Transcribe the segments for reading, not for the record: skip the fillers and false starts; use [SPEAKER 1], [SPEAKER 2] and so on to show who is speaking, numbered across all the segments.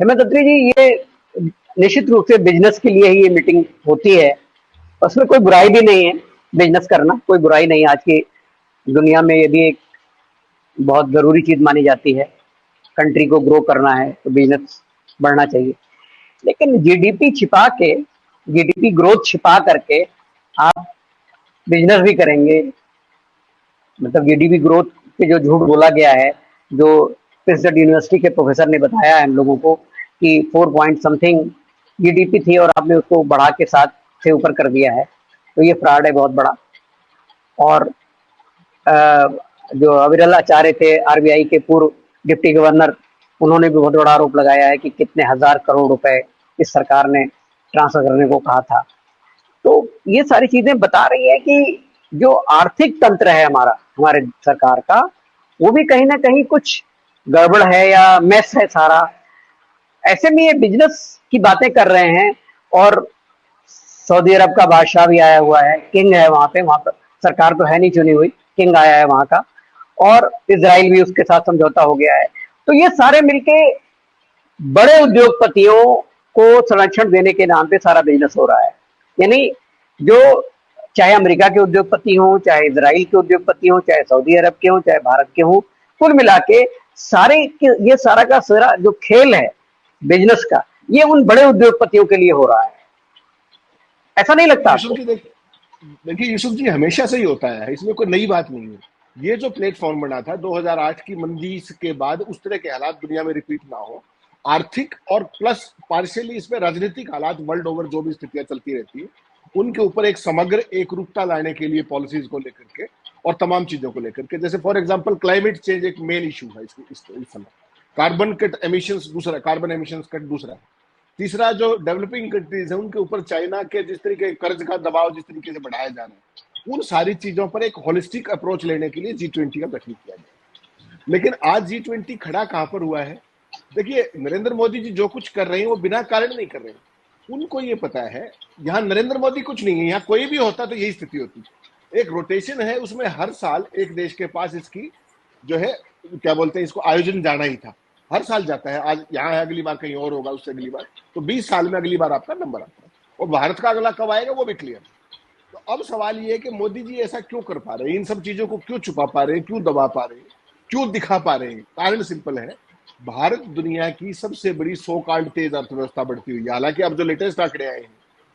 [SPEAKER 1] हेमंत अत्री जी, ये निश्चित रूप से बिजनेस के लिए ही ये मीटिंग होती है। उसमें कोई बुराई भी नहीं है। बिजनेस करना कोई बुराई नहीं है। आज की दुनिया में ये भी एक बहुत जरूरी चीज मानी जाती है। कंट्री को ग्रो करना है तो बिजनेस बढ़ना चाहिए। लेकिन जीडीपी छिपा के, जीडीपी ग्रोथ छिपा करके आप बिजनेस भी करेंगे। मतलब जीडीपी ग्रोथ पे जो झूठ बोला गया है, जो प्रिंसटन यूनिवर्सिटी के प्रोफेसर ने बताया है हम लोगों को कि 4 पॉइंट समथिंग जीडीपी थी और आपने उसको बढ़ा के 7 से ऊपर कर दिया है, तो ये फ्रॉड है बहुत बड़ा। और अ, जो अविरल आचार्य थे, आरबीआई के पूर्व डिप्टी गवर्नर, उन्होंने भी बहुत बड़ा आरोप लगाया है कि कितने हजार करोड़ रुपए इस सरकार ने ट्रांसफर करने को कहा था। तो ये सारी चीजें बता रही है कि जो आर्थिक तंत्र है हमारा, हमारे सरकार का, वो भी कहीं ना कहीं कुछ गड़बड़ है या मेस है सारा। ऐसे में ये बिजनेस की बातें कर रहे हैं। और सऊदी अरब का बादशाह भी आया हुआ है, किंग है वहां पे, वहां पर सरकार तो है नहीं चुनी हुई, किंग आया है वहां का। और इसराइल भी उसके साथ समझौता हो गया है। तो ये सारे मिलके बड़े उद्योगपतियों को संरक्षण देने के नाम पे सारा बिजनेस हो रहा है। यानी जो, चाहे अमेरिका के उद्योगपति हों, चाहे इसराइल के उद्योगपति हों, चाहे सऊदी अरब के हों, चाहे भारत के हों, कुल मिला के सारे ये सारा का सारा जो खेल है बिजनेस का, ये उन बड़े उद्योगपतियों के लिए हो रहा है। ऐसा नहीं लगता
[SPEAKER 2] यूसुफ
[SPEAKER 1] आपको?
[SPEAKER 2] जी देखिए यूसुफ जी, हमेशा से ही होता है, इसमें कोई नई बात नहीं है। ये जो प्लेटफॉर्म बना था 2008 की मंदी के बाद, उस तरह के हालात दुनिया में रिपीट ना हो, आर्थिक और प्लस पार्शियली इसमें राजनीतिक हालात वर्ल्ड ओवर जो भी स्थितियां चलती रहती है, उनके ऊपर एक समग्र एकरूपता लाने के लिए पॉलिसीज को लेकर के और तमाम चीजों को लेकर के, जैसे फॉर एग्जांपल क्लाइमेट चेंज एक मेन इशू है इस समय। कार्बन कट एमिशंस दूसरा, कार्बन एमिशंस कट दूसरा, तीसरा जो डेवलपिंग कंट्रीज है उनके ऊपर चाइना के जिस तरीके कर्ज का दबाव जिस तरीके से बढ़ाया जा रहा है, उन सारी चीजों पर एक होलिस्टिक अप्रोच लेने के लिए G20 का गठन किया गया। लेकिन आज G20 खड़ा कहां पर हुआ है? देखिए, नरेंद्र मोदी जी जो कुछ कर रहे हैं वो बिना कारण नहीं कर रहे हैं। उनको ये पता है यहाँ नरेंद्र मोदी कुछ नहीं है, यहाँ कोई भी होता तो यही स्थिति होती। एक रोटेशन है, उसमें हर साल एक देश के पास इसकी जो है, क्या बोलते हैं इसको, आयोजन जाना ही था। हर साल जाता है, आज यहाँ है, अगली बार कहीं और होगा, उससे अगली बार, तो 20 साल में अगली बार आपका नंबर आता है। और भारत का अगला कब आएगा वो भी क्लियर। तो अब सवाल ये है कि मोदी जी ऐसा क्यों कर पा रहे हैं, इन सब चीजों को क्यों छुपा पा रहे हैं, क्यों दबा पा रहे हैं, क्यों दिखा पा रहे हैं? कारण सिंपल है, भारत दुनिया की सबसे बड़ी सो कॉल्ड तेज अर्थव्यवस्था बढ़ती हुई है। हालांकि अब जो लेटेस्ट आंकड़े आए हैं,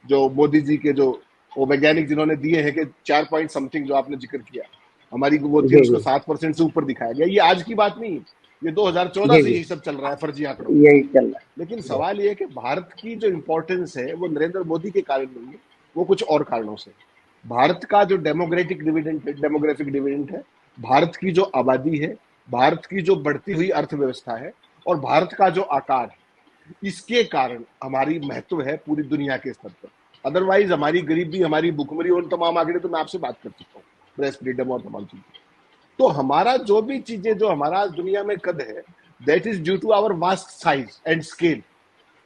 [SPEAKER 2] जो मोदी जी के जो वो वैज्ञानिक जिन्होंने दिए हैं कि 4 पॉइंट समथिंग जो आपने जिक्र किया, हमारी वो थी,
[SPEAKER 1] जी
[SPEAKER 2] उसको
[SPEAKER 1] जी
[SPEAKER 2] 7% से ऊपर दिखाया गया। ये आज की बात नहीं है, ये 2014
[SPEAKER 1] जी
[SPEAKER 2] से
[SPEAKER 1] जी,
[SPEAKER 2] यही सब चल रहा है, फर्जी आंकड़ों के
[SPEAKER 1] यही
[SPEAKER 2] साथ।
[SPEAKER 1] चल रहा
[SPEAKER 2] लेकिन
[SPEAKER 1] है।
[SPEAKER 2] सवाल ये है कि भारत की जो इंपॉर्टेंस है वो नरेंद्र मोदी के कारण नहीं है, वो कुछ और कारणों से। भारत का जो डेमोग्राफिक डिविडेंड है, भारत की जो आबादी है, भारत की जो बढ़ती हुई अर्थव्यवस्था है, और भारत का जो आकार है, इसके कारण हमारी महत्व है पूरी दुनिया के स्तर पर। अदरवाइज हमारी गरीबी, हमारी भुखमरी और तमाम आंकड़े तो मैं आपसे बात कर चुका हूँ, प्रेस फ्रीडम और तमाम चीजें। तो हमारा जो भी चीजें, जो हमारा दुनिया में कद है, that is due to our vast size and scale.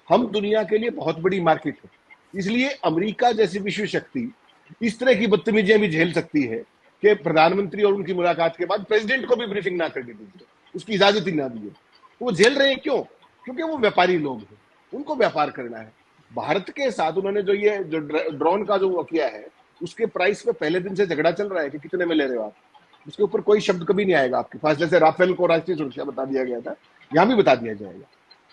[SPEAKER 2] हम दुनिया के लिए बहुत बड़ी मार्केट है, इसलिए अमेरिका जैसी विश्व शक्ति इस तरह की बदतमीजियां भी झेल सकती है कि प्रधानमंत्री और उनकी मुलाकात के बाद प्रेसिडेंट को भी ब्रीफिंग ना करने दीजिए, उसकी इजाजत ही ना दीजिए। वो झेल रहे हैं क्यों? क्योंकि वो व्यापारी लोग हैं, उनको व्यापार करना है। भारत के साथ उन्होंने जो ये जो ड्रोन का जो वो किया है, उसके प्राइस पे पहले दिन से झगड़ा चल रहा है कि कितने में ले रहे हो आप। उसके ऊपर कोई शब्द कभी नहीं आएगा आपके पास, जैसे राफेल को राष्ट्रीय सुरक्षा बता दिया गया था, यहां भी बता दिया जाएगा,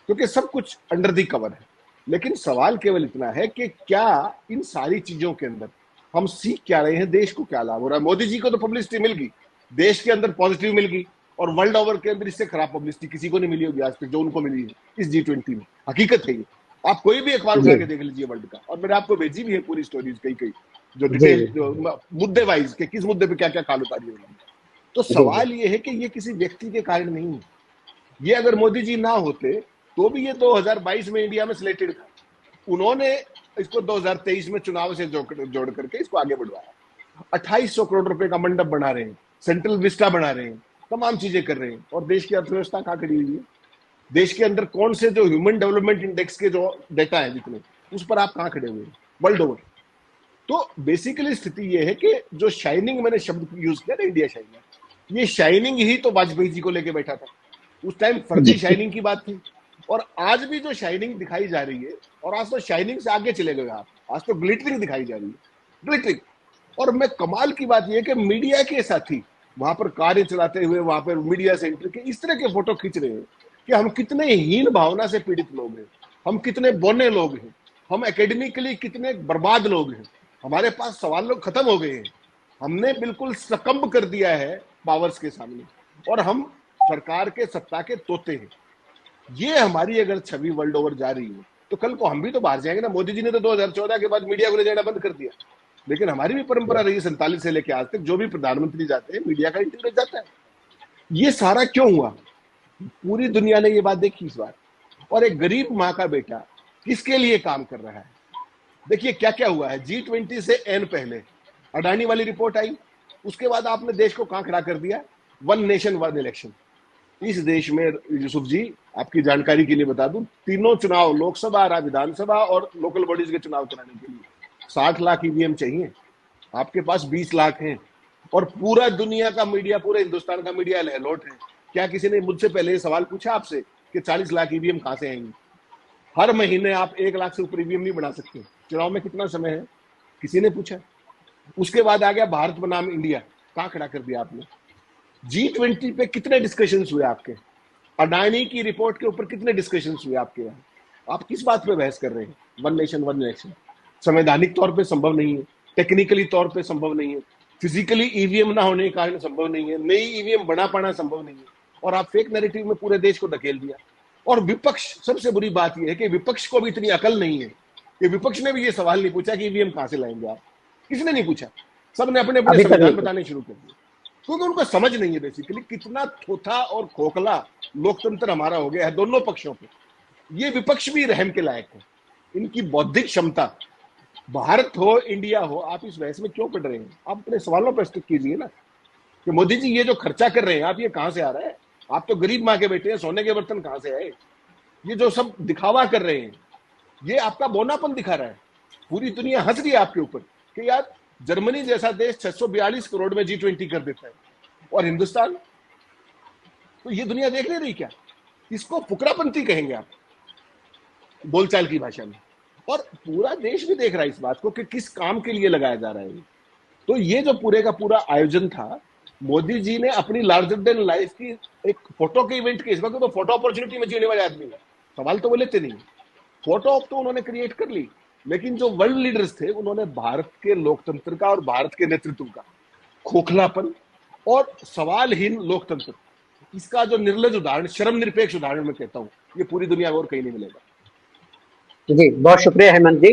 [SPEAKER 2] क्योंकि सब कुछ अंडर दी कवर है। लेकिन सवाल केवल इतना है कि क्या इन सारी चीजों के अंदर हम सीख क्या रहे हैं, देश को क्या लाभ हो रहा है? मोदी जी को तो पब्लिसिटी मिल गई, देश के अंदर पॉजिटिव मिल गई, और वर्ल्ड ओवर के अंदर इससे खराब पब्लिसिटी किसी को नहीं मिली होगी आज तक जो उनको मिली है इस G20 में। हकीकत है ये, आप कोई भी अखबार उठा
[SPEAKER 1] जी
[SPEAKER 2] के देख लीजिए वर्ल्ड का, और मैंने आपको भेजी भी है पूरी स्टोरीज, कई कई जो
[SPEAKER 1] जी
[SPEAKER 2] डिटेल,
[SPEAKER 1] जी
[SPEAKER 2] जो मुद्दे वाइज के किस मुद्दे पे क्या क्या काल उतारी होगी। तो
[SPEAKER 1] जी जी
[SPEAKER 2] सवाल ये है कि ये किसी व्यक्ति के कारण नहीं है। ये अगर मोदी जी ना होते तो भी ये 2022 में इंडिया में सिलेक्टेड था। उन्होंने इसको 2023 में चुनाव से जोड़ करके इसको आगे बढ़वाया। 2800 करोड़ रुपए का मंडप बना रहे हैं, सेंट्रल विस्टा बना रहे हैं, तमाम चीजें कर रहे हैं, और देश की अर्थव्यवस्था कहां खड़ी हुई है? देश के अंदर कौन से जो ह्यूमन डेवलपमेंट इंडेक्स के जो डेटा है जितने, उस पर आप कहां खड़े हुए हैं वर्ल्ड ओवर? तो बेसिकली स्थिति यह है कि जो शाइनिंग मैंने शब्द यूज किया ना, इंडिया शाइनिंग, ये शाइनिंग ही तो वाजपेयी जी को लेके बैठा था। उस टाइम फर्जी
[SPEAKER 1] जी
[SPEAKER 2] शाइनिंग की बात थी, और आज भी जो शाइनिंग दिखाई जा रही है, और आज तो शाइनिंग से आगे चले गए आप, आज तो ग्लिटरिंग दिखाई जा रही है, ग्लिटरिंग। और मैं कमाल की बात यह है कि मीडिया के साथी वहां पर कार्य चलाते हुए वहां पर मीडिया सेंटर के इस तरह के फोटो खींच रहे हैं कि हम कितने हीन भावना से पीड़ित लोग हैं, हम कितने बोने लोग हैं, हम एकेडमिकली कितने बर्बाद लोग हैं, हमारे पास सवाल लोग खत्म हो गए हैं, हमने बिल्कुल सकम्ब कर दिया है पावर्स के सामने, और हम सरकार के सत्ता के तोते हैं। ये हमारी अगर छवि वर्ल्ड ओवर जा रही है तो कल को हम भी तो बाहर जाएंगे ना। मोदी जी ने तो 2014 के बाद मीडिया को ले जाना बंद कर दिया, लेकिन हमारी भी परंपरा रही है 47 से लेकर आज तक, जो भी प्रधानमंत्री जाते हैं मीडिया का इंटरव्यू जाता है। ये सारा क्यों हुआ? पूरी दुनिया ने ये बात देखी इस बार। और एक गरीब माँ का बेटा किसके लिए काम कर रहा है? देखिए क्या क्या हुआ है। G20 से एन पहले अडानी वाली रिपोर्ट आई, उसके बाद आपने देश को कहां खड़ा कर दिया? One nation one election. इस देश में यूसुफ जी आपकी जानकारी के लिए बता दूं, तीनों चुनाव, लोकसभा, विधानसभा और लोकल बॉडीज के चुनाव कराने के लिए 60 लाख ईवीएम चाहिए, आपके पास 20 लाख हैं, और पूरा दुनिया का मीडिया, पूरे हिंदुस्तान का मीडिया लहलोट है। क्या किसी ने मुझसे पहले सवाल पूछा आपसे कि 40 लाख ईवीएम कहां से आएंगे? हर महीने आप 1 लाख से ऊपर ईवीएम नहीं बना सकते। चुनाव में कितना समय है? किसी ने पूछा? उसके बाद आ गया भारत बनाम इंडिया, कहां खड़ा कर दिया आपने? G20 पे कितने डिस्कशंस हुए आपके? अडानी की रिपोर्ट के ऊपर कितने डिस्कशंस हुए आपके यहाँ? आप किस बात पे बहस कर रहे हैं? वन नेशन वन इलेक्शन संवैधानिक तौर पे संभव नहीं है, टेक्निकली तौर पे संभव नहीं है, फिजिकली ईवीएम ना होने के कारण संभव नहीं है, नई ईवीएम बना पाना संभव नहीं है, और आप फेक नैरेटिव में पूरे देश को धकेल दिया। और विपक्ष, सबसे बुरी बात यह है कि विपक्ष को भी इतनी अकल नहीं है कि विपक्ष ने भी ये सवाल नहीं पूछा कि ईवीएम कहां से लाएंगे आप। किसने नहीं पूछा? सबने अपने अपने संविधान बताने शुरू कर दिए, क्योंकि उनको समझ नहीं है बेसिकली कितना थोथा और खोखला लोकतंत्र हमारा हो गया है दोनों पक्षों पे। ये विपक्ष भी रहम के लायक है। इनकी बौद्धिक क्षमता, भारत हो इंडिया हो, आप इस बहस में क्यों पड़ रहे हैं? आप अपने सवालों पर स्टिक कीजिए ना कि मोदी जी ये जो खर्चा कर रहे हैं आप, ये कहां से आ रहा है? आप तो गरीब माँ के बेटे हैं, सोने के बर्तन कहां से आए? ये जो सब दिखावा कर रहे हैं, ये आपका बोनापन दिखा रहा है। पूरी दुनिया हंस रही है आपके ऊपर कि यार जर्मनी जैसा देश 642 करोड़ में G20 कर देता है, और हिंदुस्तान, तो ये दुनिया देख नहीं रही क्या? इसको फुकरापंथी कहेंगे आप बोलचाल की भाषा में, और पूरा देश भी देख रहा है इस बात को कि किस काम के लिए लगाया जा रहा है। तो ये जो पूरे का पूरा आयोजन था, मोदी जी ने अपनी लार्जर देन लाइफ की एक फोटो के इवेंट के, इस वक्त तो फोटो अपॉर्चुनिटी में जीने वाले आदमी है, सवाल तो वो लेते नहीं। फोटो तो उन्होंने क्रिएट कर ली, लेकिन जो वर्ल्ड लीडर्स थे उन्होंने भारत के लोकतंत्र का और भारत के नेतृत्व का खोखलापन और सवालहीन लोकतंत्र, इसका जो निर्लज उदाहरण, शर्म निरपेक्ष उदाहरण मैं कहता हूं, ये पूरी दुनिया में और कहीं नहीं मिलेगा।
[SPEAKER 1] जी बहुत शुक्रिया हेमंत जी।